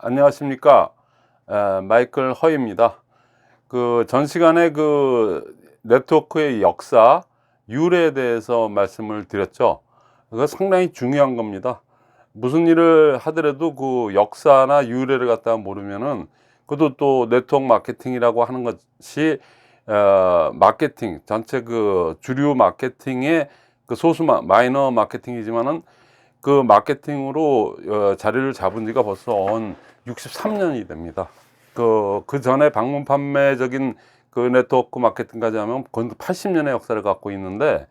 안녕하십니까. 마이클 허입니다. 전 시간에 네트워크의 역사, 유래에 대해서 말씀을 드렸죠. 그거 상당히 중요한 겁니다. 무슨 일을 하더라도 그 역사나 유래를 갖다가 모르면은, 그것도 또 네트워크 마케팅이라고 하는 것이, 마케팅, 전체 주류 마케팅의 마이너 마케팅이지만은 그 마케팅으로 자리를 잡은 지가 벌써 한 63년이 됩니다. 그 전에 방문 판매적인 네트워크 마케팅까지 하면 거의 80년의 역사를 갖고 있는데,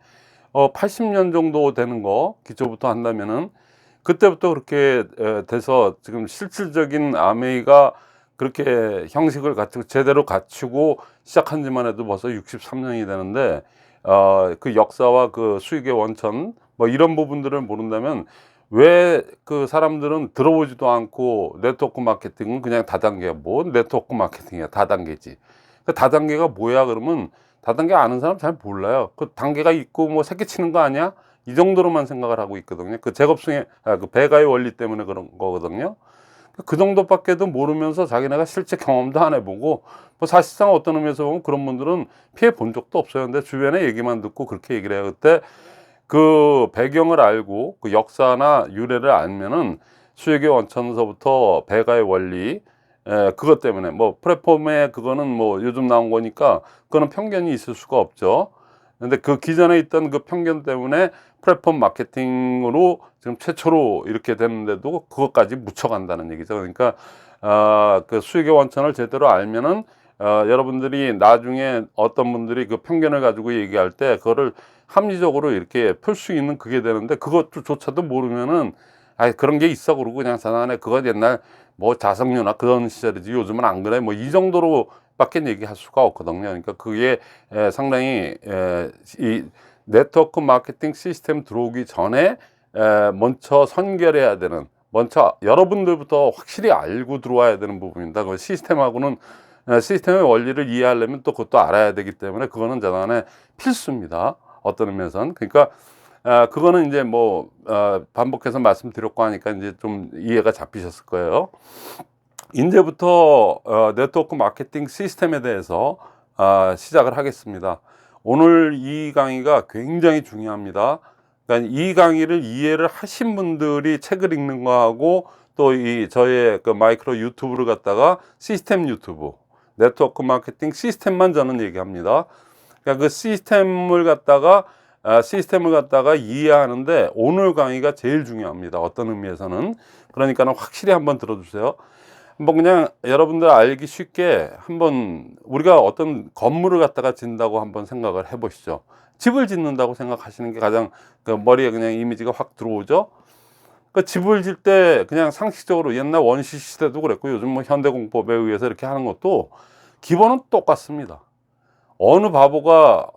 80년 정도 되는 거 기초부터 한다면은 그때부터 그렇게 돼서 지금 실질적인 아메이가 그렇게 형식을 갖추고 제대로 갖추고 시작한 지만 해도 벌써 63년이 되는데, 그 역사와 그 수익의 원천 뭐 이런 부분들을 모른다면, 왜 그 사람들은 들어보지도 않고 네트워크 마케팅은 그냥 다단계야. 뭐 네트워크 마케팅이야, 다단계지. 그 다단계가 뭐야 그러면, 다단계 아는 사람 잘 몰라요. 그 단계가 있고 뭐 새끼 치는 거 아니야, 이 정도로만 생각을 하고 있거든요. 그 제곱승의 그 배가의 원리 때문에 그런 거거든요. 그 정도밖에도 모르면서 자기네가 실제 경험도 안 해보고, 뭐 사실상 어떤 의미에서 보면 그런 분들은 피해 본 적도 없어요. 근데 주변에 얘기만 듣고 그렇게 얘기를 해요. 그때 그 배경을 알고 그 역사나 유래를 알면은 수익의 원천서부터 배가의 원리, 그것 때문에 뭐 플랫폼에 그거는 뭐 요즘 나온 거니까 그거는 편견이 있을 수가 없죠. 근데 그 기존에 있던 그 편견 때문에 플랫폼 마케팅으로 지금 최초로 이렇게 되는데도 그것까지 묻혀간다는 얘기죠. 그러니까 그 수익의 원천을 제대로 알면은, 여러분들이 나중에 어떤 분들이 그 편견을 가지고 얘기할 때 그거를 합리적으로 이렇게 풀 수 있는 그게 되는데, 그것조차도 모르면은 그런 게 있어 그러고 그냥 자나네 그거 옛날 뭐 자석류나 그런 시절이지 요즘은 안 그래 뭐 이 정도로 밖에 얘기할 수가 없거든요. 그러니까 그게 상당히 이 네트워크 마케팅 시스템 들어오기 전에 먼저 선결해야 되는, 먼저 여러분들부터 확실히 알고 들어와야 되는 부분입니다. 그 시스템하고는, 시스템의 원리를 이해하려면 또 그것도 알아야 되기 때문에 그거는 자단의 필수입니다. 어떤 의미에서는. 그러니까 그거는 이제 뭐 반복해서 말씀드렸고 하니까 이제 좀 이해가 잡히셨을 거예요. 이제부터 네트워크 마케팅 시스템에 대해서 시작을 하겠습니다. 오늘 이 강의가 굉장히 중요합니다. 그러니까 이 강의를 이해를 하신 분들이 책을 읽는 거하고, 또 저의 그 마이크로 유튜브를 갖다가 시스템 유튜브, 네트워크 마케팅 시스템만 저는 얘기합니다. 그러니까 그 시스템을 갖다가 이해하는데 오늘 강의가 제일 중요합니다. 어떤 의미에서는. 그러니까는 확실히 한번 들어주세요. 한번 그냥 여러분들 알기 쉽게 한번, 우리가 어떤 건물을 갖다가 짓는다고 한번 생각을 해 보시죠. 집을 짓는다고 생각하시는 게 가장 그 머리에 그냥 이미지가 확 들어오죠. 그 집을 짓 때 그냥 상식적으로 옛날 원시 시대도 그랬고 요즘 뭐 현대공법에 의해서 이렇게 하는 것도 기본은 똑같습니다. 어느 바보가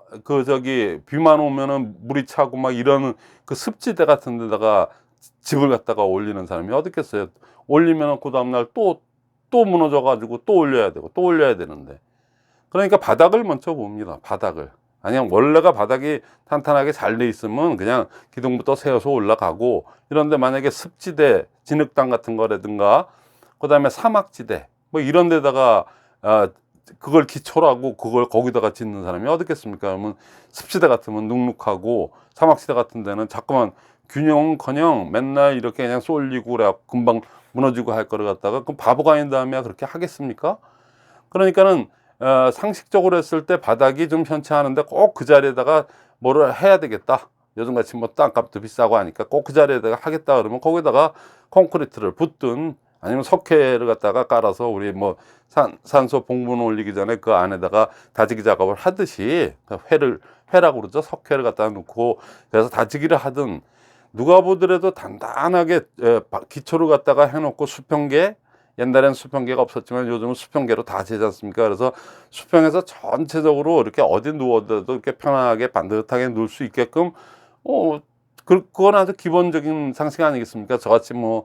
비만 오면은 물이 차고 막 이런 그 습지대 같은 데다가 집을 갖다가 올리는 사람이 어디 있겠어요. 올리면은 그 다음날 또 무너져 가지고 또 올려야 되고 또 올려야 되는데, 그러니까 바닥을 먼저 봅니다. 바닥을. 아니면 원래가 바닥이 탄탄하게 잘 돼 있으면 그냥 기둥부터 세워서 올라가고, 이런데 만약에 습지대, 진흙탕 같은 거라든가 그다음에 사막지대 뭐 이런 데다가 그걸 기초로 하고 그걸 거기다가 짓는 사람이 어디 있겠습니까? 그러면 습지대 같으면 눅눅하고, 사막지대 같은 데는 자꾸만 균형은커녕 맨날 이렇게 그냥 쏠리고 그래 금방 무너지고 할 거를 갖다가, 그럼 바보가 아닌 다음에 그렇게 하겠습니까? 그러니까는 상식적으로 했을 때 바닥이 좀 현치하는데 꼭 그 자리에다가 뭐를 해야 되겠다. 요즘같이 뭐 땅값도 비싸고 하니까 꼭 그 자리에다가 하겠다 그러면 거기다가 콘크리트를 붓든 아니면 석회를 갖다가 깔아서, 우리 뭐 산소 봉분 올리기 전에 그 안에다가 다지기 작업을 하듯이 회라고 그러죠. 석회를 갖다가 넣고 그래서 다지기를 하든, 누가 보더라도 단단하게 기초를 갖다가 해놓고 수평계, 옛날엔 수평계가 없었지만 요즘은 수평계로 다 되지 않습니까? 그래서 수평에서 전체적으로 이렇게 어디 누워도 이렇게 편하게 반듯하게 누울 수 있게끔, 그건 아주 기본적인 상식 아니겠습니까? 저같이 뭐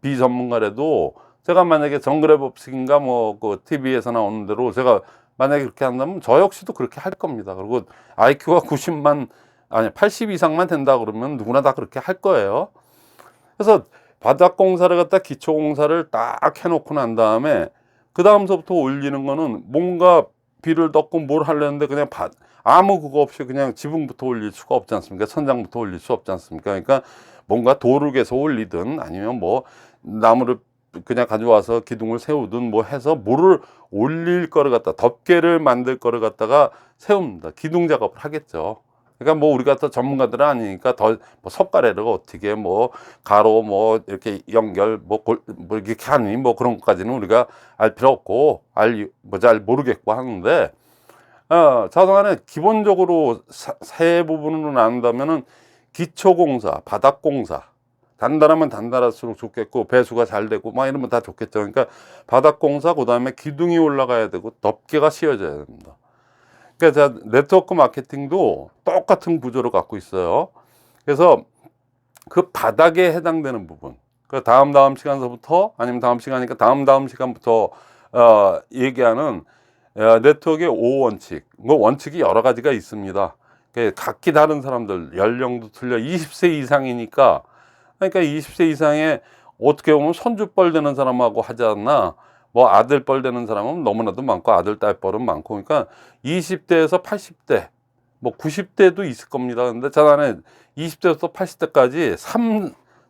비전문가라도 제가 만약에 정글의 법칙인가 뭐 그 TV에서 나오는 대로 제가 만약에 그렇게 한다면 저 역시도 그렇게 할 겁니다. 그리고 IQ가 80 이상만 된다 그러면 누구나 다 그렇게 할 거예요. 그래서 바닥 공사를 갖다 기초 공사를 딱 해놓고 난 다음에 그 다음서부터 올리는 거는 뭔가 비를 덮고 뭘 하려는데 그냥 아무 그거 없이 그냥 지붕부터 올릴 수가 없지 않습니까? 천장부터 올릴 수 없지 않습니까? 그러니까 뭔가 도르게서 올리든 아니면 뭐 나무를 그냥 가져와서 기둥을 세우든 뭐 해서 뭐를 올릴 거를 갖다 덮개를 만들 거를 갖다가 세웁니다. 기둥 작업을 하겠죠. 그러니까 뭐 우리가 또 전문가들은 아니니까 더 뭐 석가래를 어떻게 뭐 가로 뭐 이렇게 연결 뭐 이렇게 하니 뭐 그런 것까지는 우리가 알 필요 없고 뭐 잘 모르겠고 하는데 자동안에 기본적으로 세 부분으로 나눈다면은 기초공사, 바닥공사, 단단하면 단단할수록 좋겠고 배수가 잘 되고 막 이러면 다 좋겠죠. 그러니까 바닥공사, 그 다음에 기둥이 올라가야 되고 덮개가 씌워져야 됩니다. 그러니까 네트워크 마케팅도 똑같은 구조를 갖고 있어요. 그래서 그 바닥에 해당되는 부분, 그 다음 시간서부터 아니면 다음 시간이니까 다음 시간부터 얘기하는 네트워크의 5원칙, 뭐 원칙이 여러 가지가 있습니다. 각기 다른 사람들 연령도 틀려 20세 이상이니까, 그러니까 20세 이상에 어떻게 보면 손주뻘 되는 사람하고 하지 않나, 뭐 아들뻘 되는 사람은 너무나도 많고 아들 딸뻘은 많고, 그러니까 20대에서 80대 뭐 90대도 있을 겁니다. 근데 자단에 20대부터 80대까지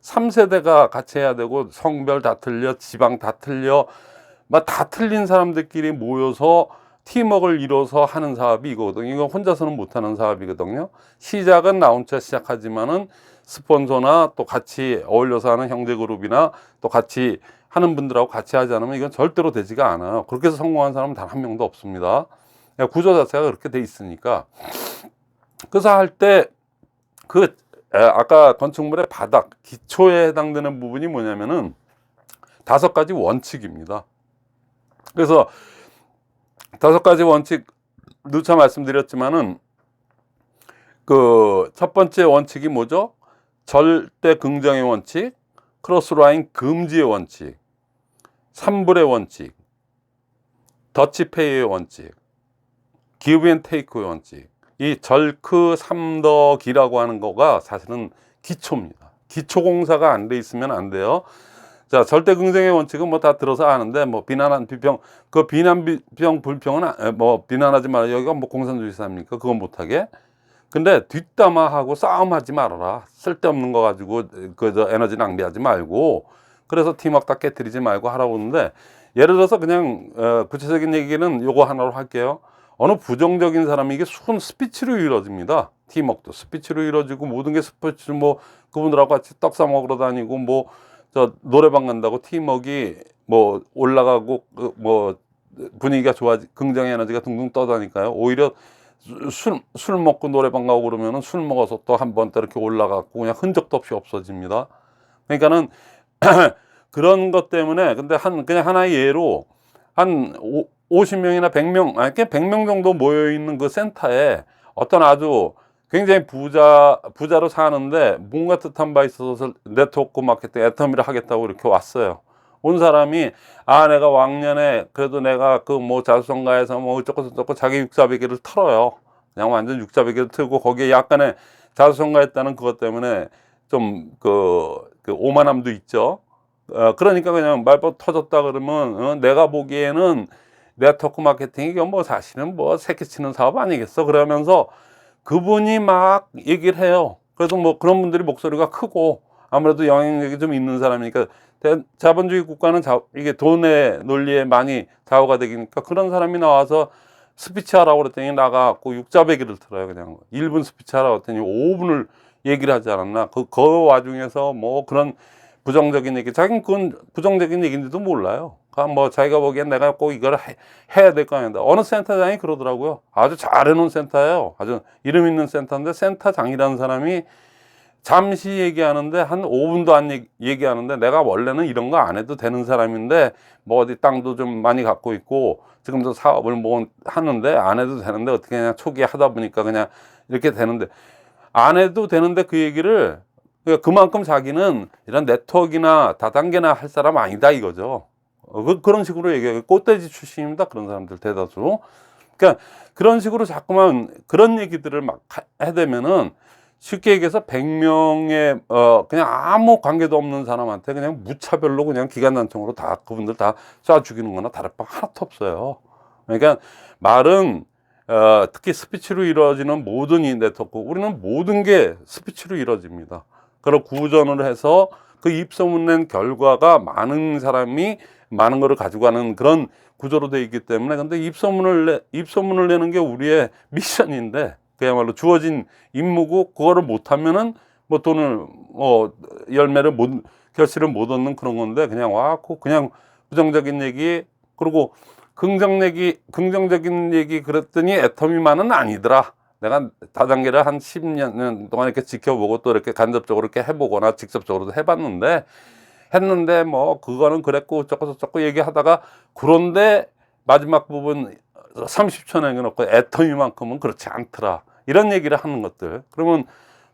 3세대가 같이 해야 되고, 성별 다 틀려, 지방 다 틀려, 막 다 틀린 사람들끼리 모여서 팀워크를 이뤄서 하는 사업이 이거거든요. 이거 혼자서는 못하는 사업이거든요. 시작은 나 혼자 시작하지만은 스폰서나 또 같이 어울려서 하는 형제그룹이나 또 같이 하는 분들하고 같이 하지 않으면 이건 절대로 되지가 않아요. 그렇게 해서 성공한 사람은 단 한 명도 없습니다. 구조 자체가 그렇게 돼 있으니까. 그래서 할 때 아까 건축물의 바닥, 기초에 해당되는 부분이 뭐냐면은 5가지 원칙입니다. 그래서 5가지 원칙 누차 말씀드렸지만은 그 첫 번째 원칙이 뭐죠? 절대 긍정의 원칙, 크로스라인 금지의 원칙, 3불의 원칙, 더치페이의 원칙, 기브 앤 테이크의 원칙. 이 절크 3더기라고 하는 거가 사실은 기초입니다. 기초 공사가 안 돼 있으면 안 돼요. 자, 절대 긍정의 원칙은 뭐 다 들어서 아는데, 뭐 비난한 비평, 그 비난 비평 불평은 뭐 비난하지 말아요. 여기가 뭐 공산주의 사입니까? 그건 못하게. 근데 뒷담화하고 싸움하지 말아라. 쓸데없는 거 가지고 그저 에너지 낭비하지 말고, 그래서 팀워크 다 깨뜨리지 말고 하라고 하는데, 예를 들어서 그냥 구체적인 얘기는 요거 하나로 할게요. 어느 부정적인 사람이 이게 순 스피치로 이루어집니다. 팀워크도 스피치로 이루어지고, 모든 게 스피치, 뭐 그분들하고 같이 떡 사 먹으러 다니고, 뭐 저 노래방 간다고 팀워크가 뭐 올라가고, 뭐 분위기가 좋아지, 긍정의 에너지가 둥둥 떠다니까요. 오히려 술 먹고 노래방 가고 그러면은 술 먹어서 또 한 번 또 이렇게 올라가고 그냥 흔적도 없이 없어집니다. 그러니까는 그런 것 때문에, 근데 그냥 하나의 예로 한 50명이나 100명, 아니 100명 정도 모여 있는 그 센터에 어떤 아주 굉장히 부자로 사는데 뭔가 뜻한 바 있어서 네트워크 마케팅 애터미를 하겠다고 이렇게 왔어요. 온 사람이 내가 왕년에 그래도 내가 그 뭐 자수성가에서 뭐 어쩌고 저쩌고 자기 육사배기를 털어요. 그냥 완전 육사배기를 틀고 거기에 약간의 자수성가했다는 그것 때문에 좀 그 오만함도 있죠. 그러니까 그냥 말벗 터졌다 그러면 내가 보기에는 네트워크 마케팅이 뭐 사실은 뭐 새끼치는 사업 아니겠어, 그러면서 그분이 막 얘기를 해요. 그래서 뭐 그런 분들이 목소리가 크고 아무래도 영향력이 좀 있는 사람이니까, 자본주의 국가는 이게 돈의 논리에 많이 좌우가 되니까 그런 사람이 나와서 스피치 하라고 그랬더니 나가갖고 육자배기를 틀어요. 그냥 1분 스피치 하라고 했더니 5분을 얘기를 하지 않았나. 그 와중에서 뭐 그런 부정적인 얘기, 자기는 그건 부정적인 얘기인지도 몰라요. 뭐 자기가 보기엔 내가 꼭 이걸 해야 될 거 아닌데, 어느 센터장이 그러더라고요. 아주 잘 해놓은 센터예요. 아주 이름 있는 센터인데, 센터장이라는 사람이 잠시 얘기하는데 한 5분도 안 얘기하는데, 내가 원래는 이런 거 안 해도 되는 사람인데 뭐 어디 땅도 좀 많이 갖고 있고 지금도 사업을 뭐 하는데 안 해도 되는데 어떻게 그냥 초기에 하다 보니까 그냥 이렇게 되는데, 안 해도 되는데 그 얘기를, 그러니까 그만큼 자기는 이런 네트워크나 다단계나 할 사람 아니다 이거죠. 그런 식으로 얘기해요. 꽃돼지 출신입니다, 그런 사람들 대다수. 그러니까 그런 식으로 자꾸만 그런 얘기들을 막 해대면은 쉽게 얘기해서 100명의 그냥 아무 관계도 없는 사람한테 그냥 무차별로 그냥 기관단총으로 다 그분들 다 쏴 죽이는 거나 다를 바 하나도 없어요. 그러니까 말은 특히 스피치로 이루어지는 모든 이 네트워크, 우리는 모든 게 스피치로 이루어집니다. 그걸 구전을 해서 그 입소문 낸 결과가 많은 사람이 많은 거를 가지고 가는 그런 구조로 되어 있기 때문에, 근데 입소문을 내는 게 우리의 미션인데, 그야말로 주어진 임무고, 그거를 못하면은 뭐 돈을 열매를 못, 결실을 못 얻는 그런 건데, 그냥 와고 그냥 부정적인 얘기, 그리고 긍정적인 얘기 그랬더니 애터미만은 아니더라. 내가 다단계를 한 10년 동안 이렇게 지켜보고 또 이렇게 간접적으로 이렇게 해보거나 직접적으로도 했는데 뭐 그거는 그랬고 어쩌고 저쩌고 얘기하다가, 그런데 마지막 부분 30초 남겨놓고 애터미만큼은 그렇지 않더라, 이런 얘기를 하는 것들. 그러면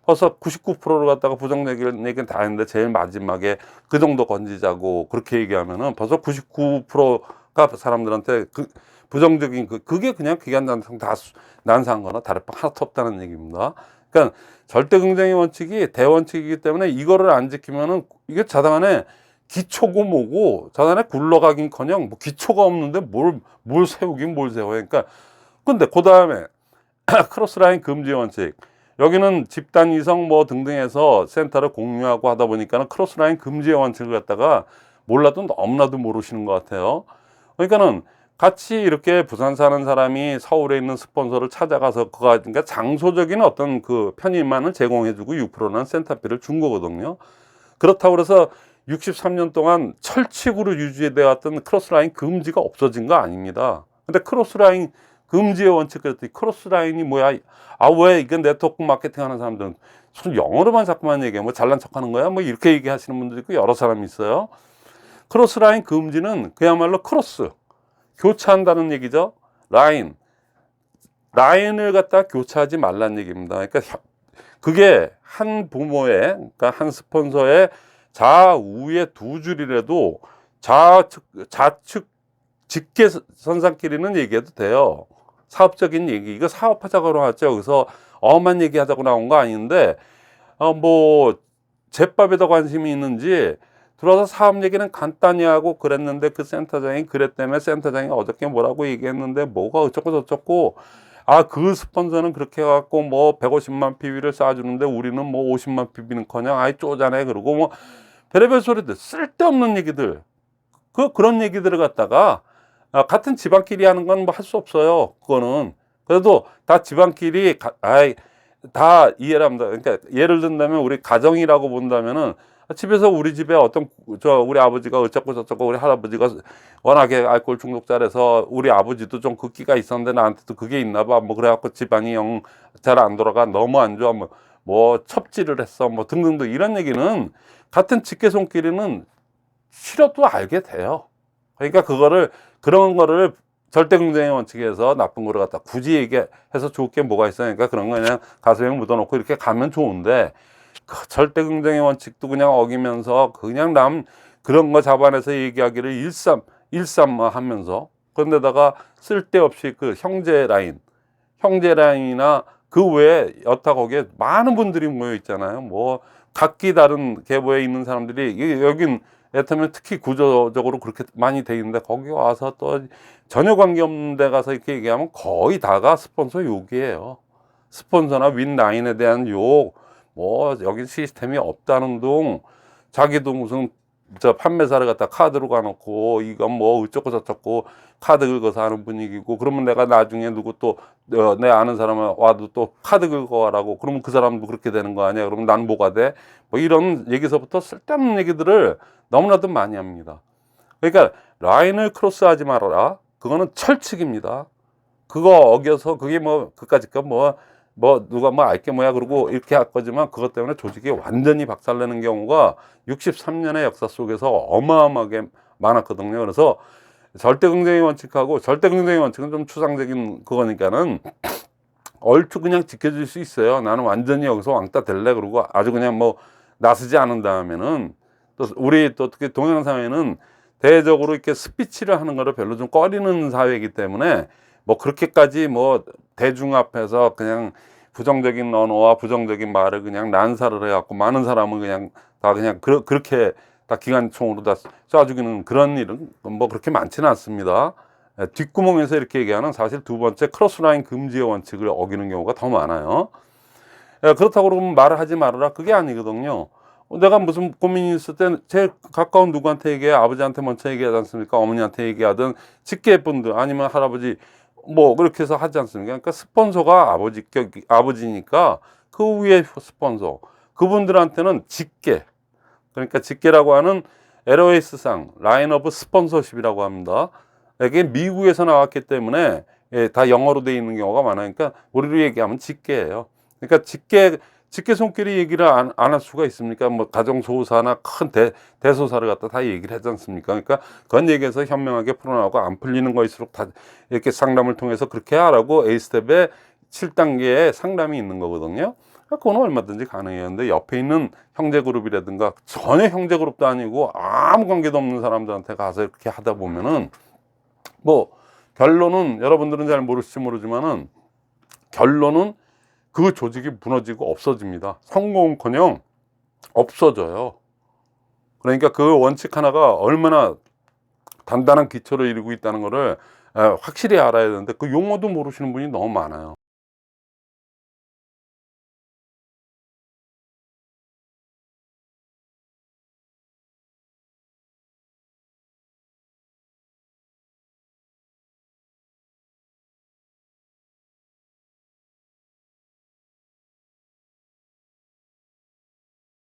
벌써 99%를 갖다가 부정적인 얘기는 다 했는데 제일 마지막에 그 정도 건지자고 그렇게 얘기하면은 벌써 99%가 사람들한테 그 부정적인 그게 그냥 기관단총 다 난사한 거나 다를 바 하나도 없다는 얘기입니다. 그러니까 절대 긍정의 원칙이 대원칙이기 때문에 이거를 안 지키면은 이게 자단에 기초고 뭐고 자단에 굴러가긴커녕 뭐 기초가 없는데 뭘 세우긴 뭘 세워요. 그러니까 근데 그 다음에 크로스라인 금지 원칙, 여기는 집단 이성 뭐 등등해서 센터를 공유하고 하다 보니까는 크로스라인 금지의 원칙을 갖다가 몰라도 너무나도 모르시는 것 같아요. 그러니까는 같이 이렇게 부산 사는 사람이 서울에 있는 스폰서를 찾아가서 그러니까 장소적인 어떤 그 편의만을 제공해주고 6%는 센터비를 준 거거든요. 그렇다고 그래서 63년 동안 철칙으로 유지되어 왔던 크로스라인 금지가 없어진 거 아닙니다. 근데 크로스라인 금지의 원칙 그랬더니 크로스라인이 뭐야? 아, 왜 이건 네트워크 마케팅 하는 사람들은 무슨 영어로만 자꾸만 얘기해. 뭐 잘난 척 하는 거야? 뭐 이렇게 얘기하시는 분들이 있고 여러 사람이 있어요. 크로스라인 금지는 그야말로 크로스, 교차한다는 얘기죠. 라인을 갖다 교차하지 말라는 얘기입니다. 그러니까 그게 한 부모의, 그러니까 한 스폰서의 좌우의 두 줄이라도 좌측 직계선상끼리는 얘기해도 돼요. 사업적인 얘기, 이거 사업하자고 나왔죠. 여기서 엄한 얘기하자고 나온 거 아닌데, 뭐 제밥에 더 관심이 있는지 들어와서 사업 얘기는 간단히 하고 그랬는데, 그 센터장이 그랬다며 센터장이 어저께 뭐라고 얘기했는데 뭐가 어쩌고 저쩌고, 그 스폰서는 그렇게 해갖고 뭐 150만 PB를 쏴주는데 우리는 뭐 50만 PB는커녕 아이 쪼잔해, 그러고 뭐 별의별 소리들, 쓸데없는 얘기들, 그런 얘기들을 갖다가 같은 집안끼리 하는 건 뭐 할 수 없어요. 그거는 그래도 다 집안끼리 다 이해를 합니다. 그러니까 예를 든다면 우리 가정이라고 본다면은, 집에서 우리 집에 어떤 우리 아버지가 어쩌고 저쩌고, 우리 할아버지가 워낙에 알코올 중독자라서 우리 아버지도 좀 그 끼가 있었는데 나한테도 그게 있나 봐, 뭐 그래갖고 집안이 영 잘 안 돌아가, 너무 안 좋아, 뭐 첩지를 했어, 뭐 등등등, 이런 얘기는 같은 직계손끼리는 싫어도 알게 돼요. 그러니까 그런 거를 절대 긍정의 원칙에서 나쁜 거를 갖다 굳이 얘기해서 좋을 게 뭐가 있어요. 그러니까 그런 거 그냥 가슴에 묻어놓고 이렇게 가면 좋은데, 그 절대 긍정의 원칙도 그냥 어기면서 그냥 그런 거 잡아내서 얘기하기를 일삼하면서, 그런데다가 쓸데없이 그 형제 라인이나 그 외에 여타 거기에 많은 분들이 모여 있잖아요. 뭐 각기 다른 계보에 있는 사람들이, 여긴 애터면 특히 구조적으로 그렇게 많이 돼 있는데, 거기 와서 또 전혀 관계없는 데 가서 이렇게 얘기하면 거의 다가 스폰서 욕이에요. 스폰서나 윈라인에 대한 욕, 뭐 여기 시스템이 없다는 둥, 자기도 무슨 판매사를 갖다 카드로 가놓고 이건 뭐 어쩌고 저쩌고 카드 긁어서 하는 분위기고, 그러면 내가 나중에 누구 또 내 아는 사람 와도 또 카드 긁어가라고 그러면 그 사람도 그렇게 되는 거 아니야? 그러면 난 뭐가 돼? 뭐 이런 얘기서부터 쓸데없는 얘기들을 너무나도 많이 합니다. 그러니까 라인을 크로스하지 말아라, 그거는 철칙입니다. 그거 어겨서 그게 뭐 그까짓 거 누가 뭐 알게 뭐야 그러고 이렇게 할 거지만, 그것 때문에 조직이 완전히 박살내는 경우가 63년의 역사 속에서 어마어마하게 많았거든요. 그래서 절대 긍정의 원칙하고, 절대 긍정의 원칙은 좀 추상적인 그거니까는 얼추 그냥 지켜줄 수 있어요. 나는 완전히 여기서 왕따 될래 그러고 아주 그냥 뭐 나서지 않은 다음에는, 또 우리 또 특히 동양 사회는 대외적으로 이렇게 스피치를 하는 거를 별로 좀 꺼리는 사회이기 때문에, 뭐 그렇게까지 뭐 대중 앞에서 그냥 부정적인 언어와 부정적인 말을 그냥 난사를 해갖고 많은 사람은 그냥 다 그냥 그렇게 다 기관총으로 다 쏴 죽이는 그런 일은 뭐 그렇게 많지는 않습니다. 뒷구멍에서 이렇게 얘기하는 사실 두 번째 크로스라인 금지의 원칙을 어기는 경우가 더 많아요. 그렇다고 그러면 말을 하지 말아라, 그게 아니거든요. 내가 무슨 고민이 있을 때 제일 가까운 누구한테 얘기해? 아버지한테 먼저 얘기하지 않습니까? 어머니한테 얘기하든 직계분들 아니면 할아버지 뭐 그렇게 해서 하지 않습니까? 그러니까 스폰서가 아버지니까 그 위에 스폰서 그분들한테는 직계, 그러니까 직계라고 하는 LOS상 라인 오브 스폰서십이라고 합니다. 이게 미국에서 나왔기 때문에 다 영어로 돼 있는 경우가 많아요. 그러니까 우리로 얘기하면 직계예요. 그러니까 직계 손길이 얘기를 안 할 수가 있습니까? 뭐 가정소사나 큰 대소사를 갖다 다 얘기를 하지 않습니까? 그러니까 그런 얘기에서 현명하게 풀어나가고 안 풀리는 거일수록 다 이렇게 상담을 통해서 그렇게 하라고 A스텝에 7단계의 상담이 있는 거거든요. 그건 얼마든지 가능해요. 근데 옆에 있는 형제그룹이라든가 전혀 형제그룹도 아니고 아무 관계도 없는 사람들한테 가서 이렇게 하다 보면은 뭐 결론은 여러분들은 잘 모르실지 모르지만은 결론은 그 조직이 무너지고 없어집니다. 성공은커녕 없어져요. 그러니까 그 원칙 하나가 얼마나 단단한 기초를 이루고 있다는 거를 확실히 알아야 되는데 그 용어도 모르시는 분이 너무 많아요.